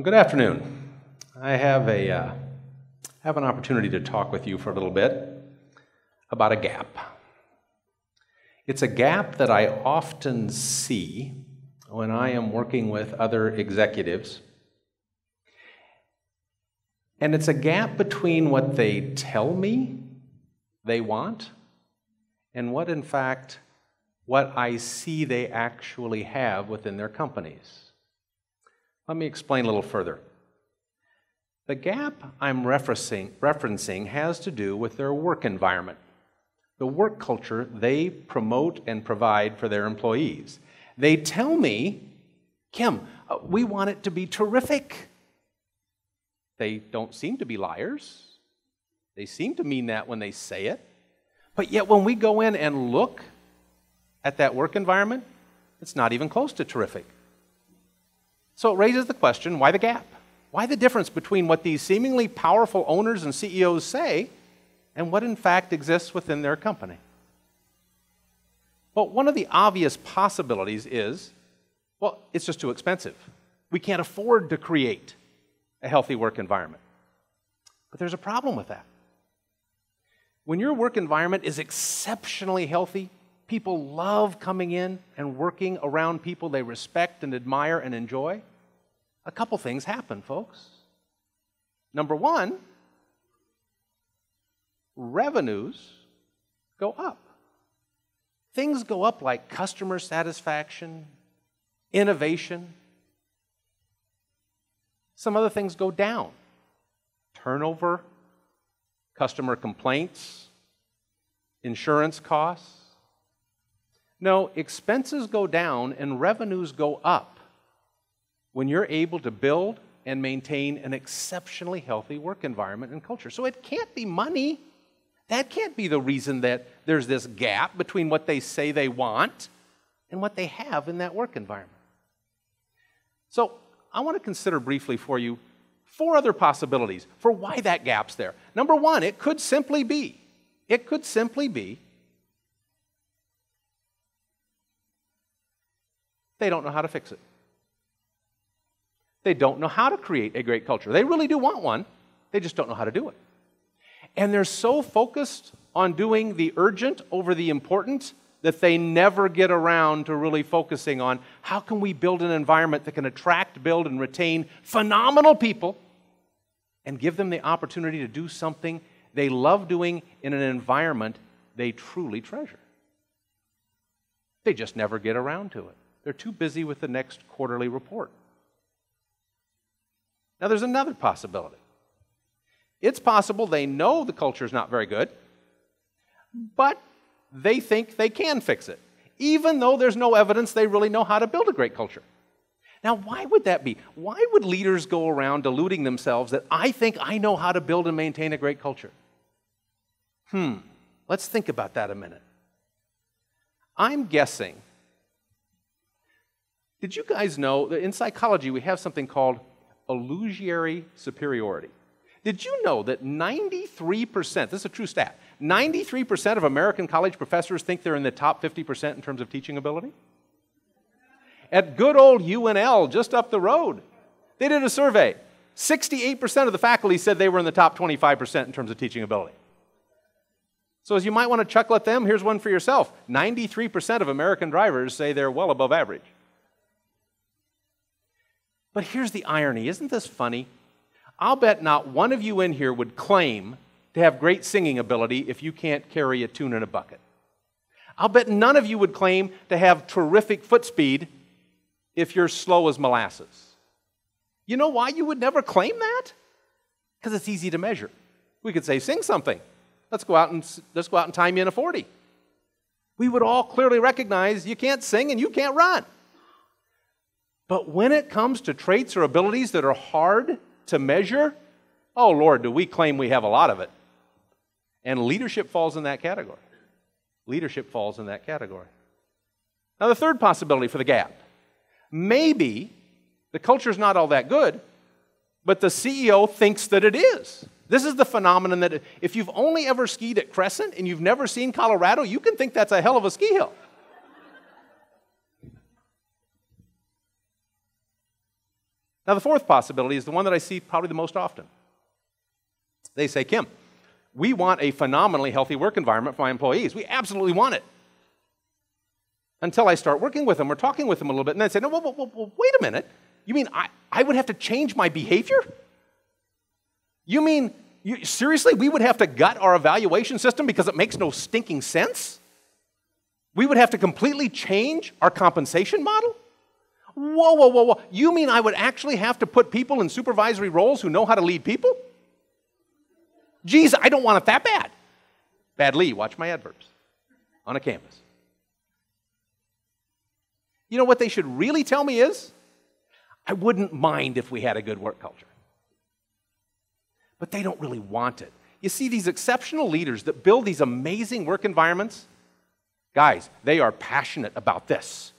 Well, good afternoon. I have an opportunity to talk with you for a little bit about a gap. It's a gap that I often see when I am working with other executives. And it's a gap between what they tell me they want and what I see they actually have within their companies. Let me explain a little further. The gap I'm referencing has to do with their work environment, the work culture they promote and provide for their employees. They tell me, Kim, we want it to be terrific. They don't seem to be liars. They seem to mean that when they say it. But yet when we go in and look at that work environment, it's not even close to terrific. So it raises the question, why the gap? Why the difference between what these seemingly powerful owners and CEOs say and what in fact exists within their company? Well, one of the obvious possibilities is, well, it's just too expensive. We can't afford to create a healthy work environment. But there's a problem with that. When your work environment is exceptionally healthy, people love coming in and working around people they respect and admire and enjoy, a couple things happen, folks. Number one, revenues go up. Things go up like customer satisfaction, innovation. Some other things go down. Turnover, customer complaints, insurance costs. No, expenses go down and revenues go up when you're able to build and maintain an exceptionally healthy work environment and culture. So it can't be money. That can't be the reason that there's this gap between what they say they want and what they have in that work environment. So I want to consider briefly for you 4 other possibilities for why that gap's there. Number one, it could simply be they don't know how to fix it. They don't know how to create a great culture. They really do want one. They just don't know how to do it. And they're so focused on doing the urgent over the important that they never get around to really focusing on how can we build an environment that can attract, build, and retain phenomenal people and give them the opportunity to do something they love doing in an environment they truly treasure. They just never get around to it. They're too busy with the next quarterly report. Now, there's another possibility. It's possible they know the culture is not very good, but they think they can fix it, even though there's no evidence they really know how to build a great culture. Now, why would that be? Why would leaders go around deluding themselves that I think I know how to build and maintain a great culture? Let's think about that a minute. I'm guessing. Did you guys know that in psychology we have something called illusory superiority? Did you know that 93%, this is a true stat, 93% of American college professors think they're in the top 50% in terms of teaching ability? At good old UNL, just up the road, they did a survey. 68% of the faculty said they were in the top 25% in terms of teaching ability. So as you might want to chuckle at them, here's one for yourself. 93% of American drivers say they're well above average. But here's the irony. Isn't this funny? I'll bet not one of you in here would claim to have great singing ability if you can't carry a tune in a bucket. I'll bet none of you would claim to have terrific foot speed if you're slow as molasses. You know why you would never claim that? Because it's easy to measure. We could say, sing something. Let's go out and time you in a 40. We would all clearly recognize you can't sing and you can't run. But when it comes to traits or abilities that are hard to measure, oh Lord, do we claim we have a lot of it. And leadership falls in that category. Leadership falls in that category. Now the third possibility for the gap. Maybe the culture's not all that good, but the CEO thinks that it is. This is the phenomenon that if you've only ever skied at Crescent and you've never seen Colorado, you can think that's a hell of a ski hill. Now, the fourth possibility is the one that I see probably the most often. They say, Kim, we want a phenomenally healthy work environment for my employees. We absolutely want it. Until I start working with them or talking with them a little bit, and then say, no, wait a minute. You mean I would have to change my behavior? You mean, seriously, we would have to gut our evaluation system because it makes no stinking sense? We would have to completely change our compensation model? Whoa. You mean I would actually have to put people in supervisory roles who know how to lead people? Geez, I don't want it that bad. Badly, watch my adverbs on a campus. You know what they should really tell me is, I wouldn't mind if we had a good work culture. But they don't really want it. You see, these exceptional leaders that build these amazing work environments, guys, they are passionate about this.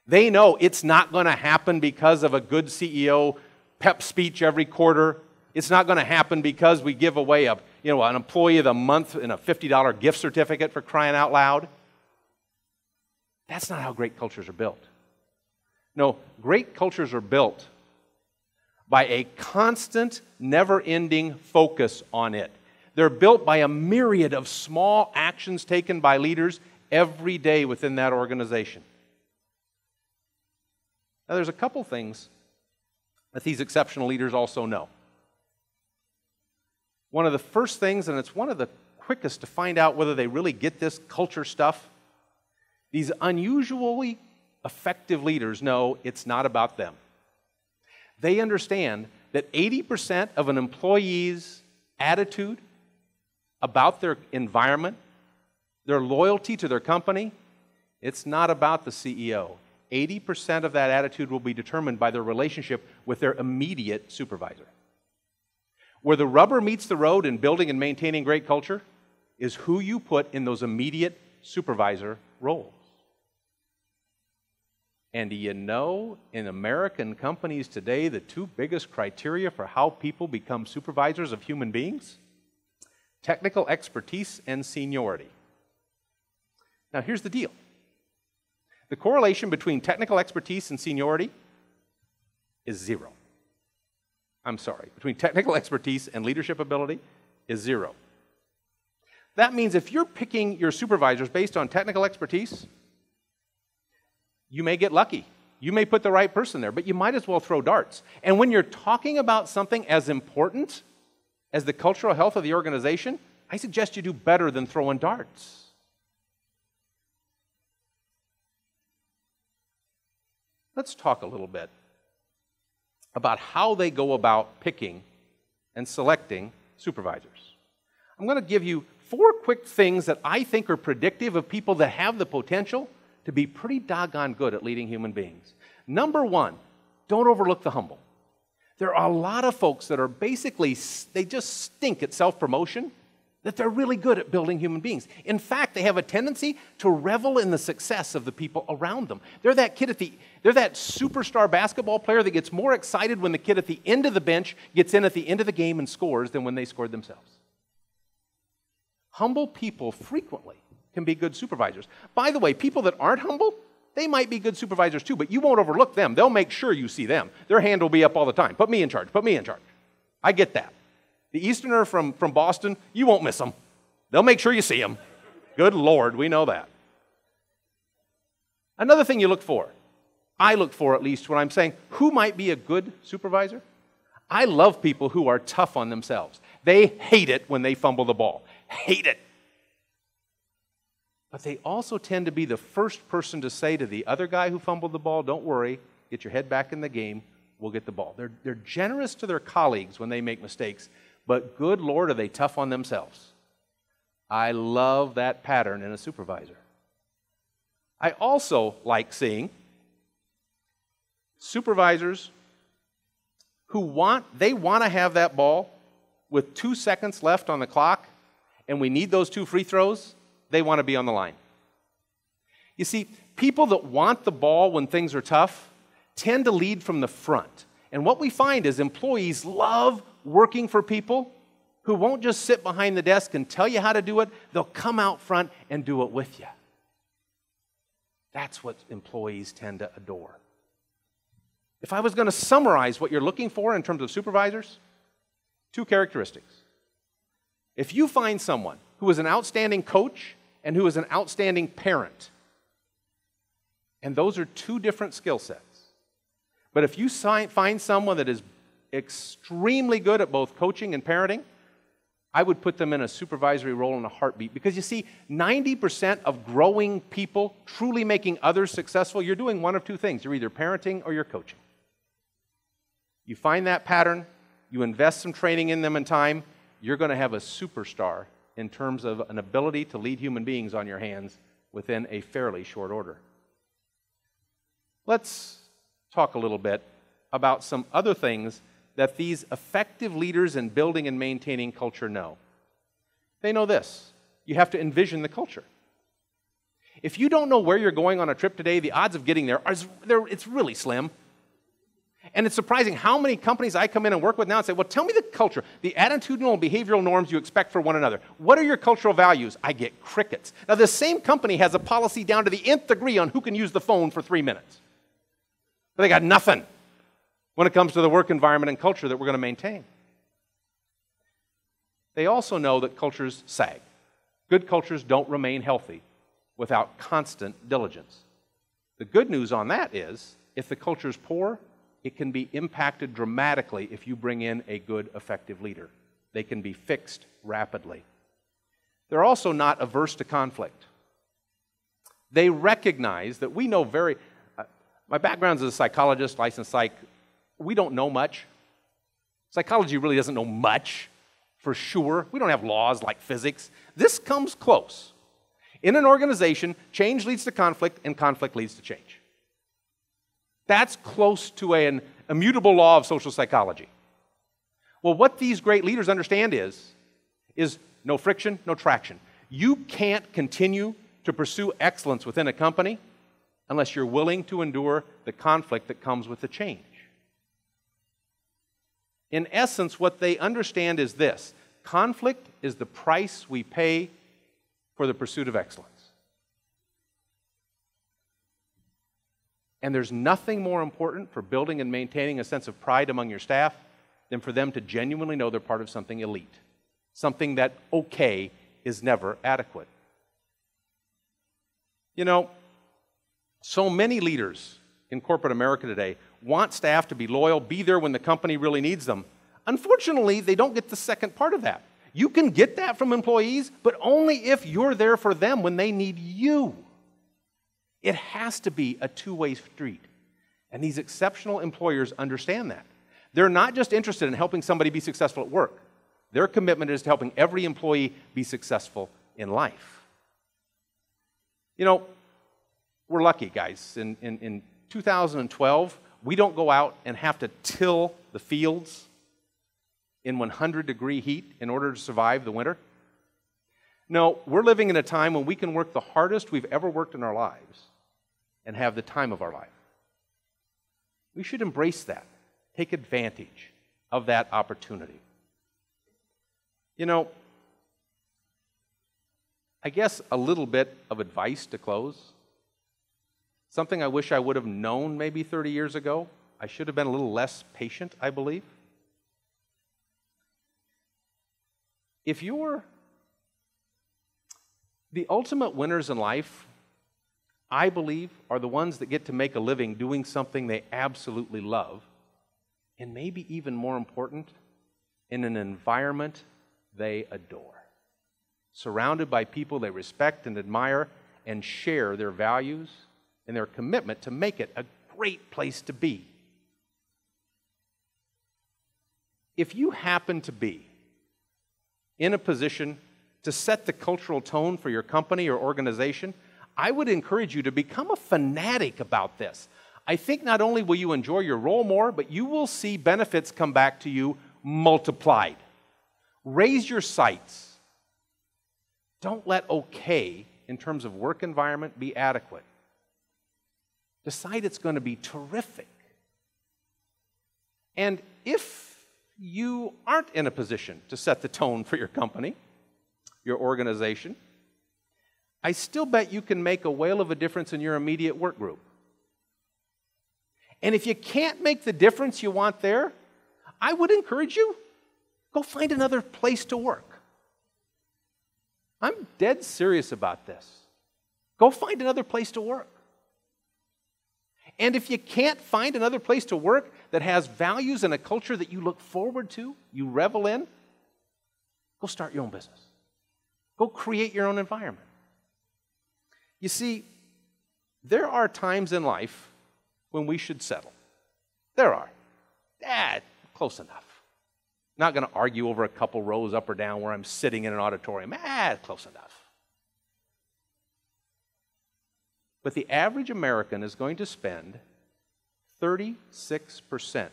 They know it's not going to happen because of a good CEO pep speech every quarter. It's not going to happen because we give away an employee of the month and a $50 gift certificate, for crying out loud. That's not how great cultures are built. No, great cultures are built by a constant, never-ending focus on it. They're built by a myriad of small actions taken by leaders every day within that organization. Now, there's a couple things that these exceptional leaders also know. One of the first things, and it's one of the quickest to find out whether they really get this culture stuff, these unusually effective leaders know it's not about them. They understand that 80% of an employee's attitude about their environment, their loyalty to their company, it's not about the CEO. 80% of that attitude will be determined by their relationship with their immediate supervisor. Where the rubber meets the road in building and maintaining great culture is who you put in those immediate supervisor roles. And do you know, in American companies today, the two biggest criteria for how people become supervisors of human beings? Technical expertise and seniority. Now, here's the deal. The correlation between technical expertise and seniority is zero. I'm sorry. Between technical expertise and leadership ability is zero. That means if you're picking your supervisors based on technical expertise, you may get lucky. You may put the right person there, but you might as well throw darts. And when you're talking about something as important as the cultural health of the organization, I suggest you do better than throwing darts. Let's talk a little bit about how they go about picking and selecting supervisors. I'm going to give you 4 quick things that I think are predictive of people that have the potential to be pretty doggone good at leading human beings. Number 1, don't overlook the humble. There are a lot of folks that are basically, they just stink at self-promotion, that they're really good at building human beings. In fact, they have a tendency to revel in the success of the people around them. They're that superstar basketball player that gets more excited when the kid at the end of the bench gets in at the end of the game and scores than when they scored themselves. Humble people frequently can be good supervisors. By the way, people that aren't humble, they might be good supervisors too, but you won't overlook them. They'll make sure you see them. Their hand will be up all the time. Put me in charge. Put me in charge. I get that. The Easterner from Boston, you won't miss them. They'll make sure you see them. Good Lord, we know that. Another thing you look for, I look for at least when I'm saying who might be a good supervisor, I love people who are tough on themselves. They hate it when they fumble the ball. Hate it. But they also tend to be the first person to say to the other guy who fumbled the ball, don't worry, get your head back in the game, we'll get the ball. They're generous to their colleagues when they make mistakes, but good Lord, are they tough on themselves. I love that pattern in a supervisor. I also like seeing supervisors who want to have that ball with 2 seconds left on the clock, and we need those 2 free throws. They want to be on the line. You see, people that want the ball when things are tough tend to lead from the front. And what we find is employees love working for people who won't just sit behind the desk and tell you how to do it. They'll come out front and do it with you. That's what employees tend to adore. If I was going to summarize what you're looking for in terms of supervisors, 2 characteristics. If you find someone who is an outstanding coach and who is an outstanding parent, and those are 2 different skill sets. But if you find someone that is extremely good at both coaching and parenting, I would put them in a supervisory role in a heartbeat. Because you see, 90% of growing people, truly making others successful, you're doing one of 2 things. You're either parenting or you're coaching. You find that pattern, you invest some training in them and time, you're going to have a superstar in terms of an ability to lead human beings on your hands within a fairly short order. Let's talk a little bit about some other things that these effective leaders in building and maintaining culture know. They know this: you have to envision the culture. If you don't know where you're going on a trip today, the odds of getting there, it's really slim. And it's surprising how many companies I come in and work with now and say, well, tell me the culture, the attitudinal and behavioral norms you expect for one another. What are your cultural values? I get crickets. Now, the same company has a policy down to the nth degree on who can use the phone for 3 minutes. But they got nothing when it comes to the work environment and culture that we're going to maintain. They also know that cultures sag. Good cultures don't remain healthy without constant diligence. The good news on that is, if the culture is poor, it can be impacted dramatically if you bring in a good, effective leader. They can be fixed rapidly. They're also not averse to conflict. They recognize that we know my background as a psychologist, licensed psych, we don't know much. Psychology really doesn't know much, for sure. We don't have laws like physics. This comes close. In an organization, change leads to conflict, and conflict leads to change. That's close to an immutable law of social psychology. Well, what these great leaders understand is no friction, no traction. You can't continue to pursue excellence within a company unless you're willing to endure the conflict that comes with the change. In essence, what they understand is this: conflict is the price we pay for the pursuit of excellence. And there's nothing more important for building and maintaining a sense of pride among your staff than for them to genuinely know they're part of something elite, something that okay is never adequate. You know, so many leaders in corporate America today want staff to be loyal, be there when the company really needs them. Unfortunately, they don't get the second part of that. You can get that from employees, but only if you're there for them when they need you. It has to be a two-way street. And these exceptional employers understand that. They're not just interested in helping somebody be successful at work. Their commitment is to helping every employee be successful in life. You know, we're lucky, guys. In 2012, we don't go out and have to till the fields in 100-degree heat in order to survive the winter. No, we're living in a time when we can work the hardest we've ever worked in our lives and have the time of our life. We should embrace that, take advantage of that opportunity. You know, I guess a little bit of advice to close. Something I wish I would have known maybe 30 years ago. I should have been a little less patient, I believe. If you're the ultimate winners in life, I believe, are the ones that get to make a living doing something they absolutely love, and maybe even more important, in an environment they adore, surrounded by people they respect and admire and share their values and their commitment to make it a great place to be. If you happen to be in a position to set the cultural tone for your company or organization, I would encourage you to become a fanatic about this. I think not only will you enjoy your role more, but you will see benefits come back to you multiplied. Raise your sights. Don't let okay in terms of work environment be adequate. Decide it's going to be terrific. And if you aren't in a position to set the tone for your company, your organization, I still bet you can make a whale of a difference in your immediate work group. And if you can't make the difference you want there, I would encourage you, go find another place to work. I'm dead serious about this. Go find another place to work. And if you can't find another place to work that has values and a culture that you look forward to, you revel in, go start your own business. Go create your own environment. You see, there are times in life when we should settle. There are. Close enough. Not going to argue over a couple rows up or down where I'm sitting in an auditorium. Close enough. But the average American is going to spend 36%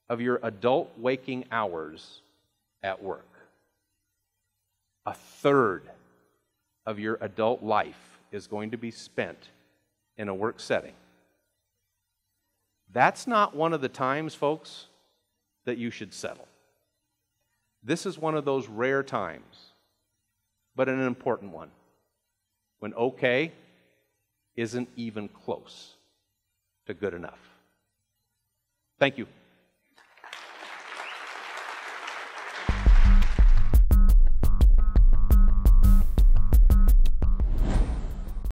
of your adult waking hours at work. A third of your adult life is going to be spent in a work setting. That's not one of the times, folks, that you should settle. This is one of those rare times, but an important one, when okay isn't even close to good enough. Thank you.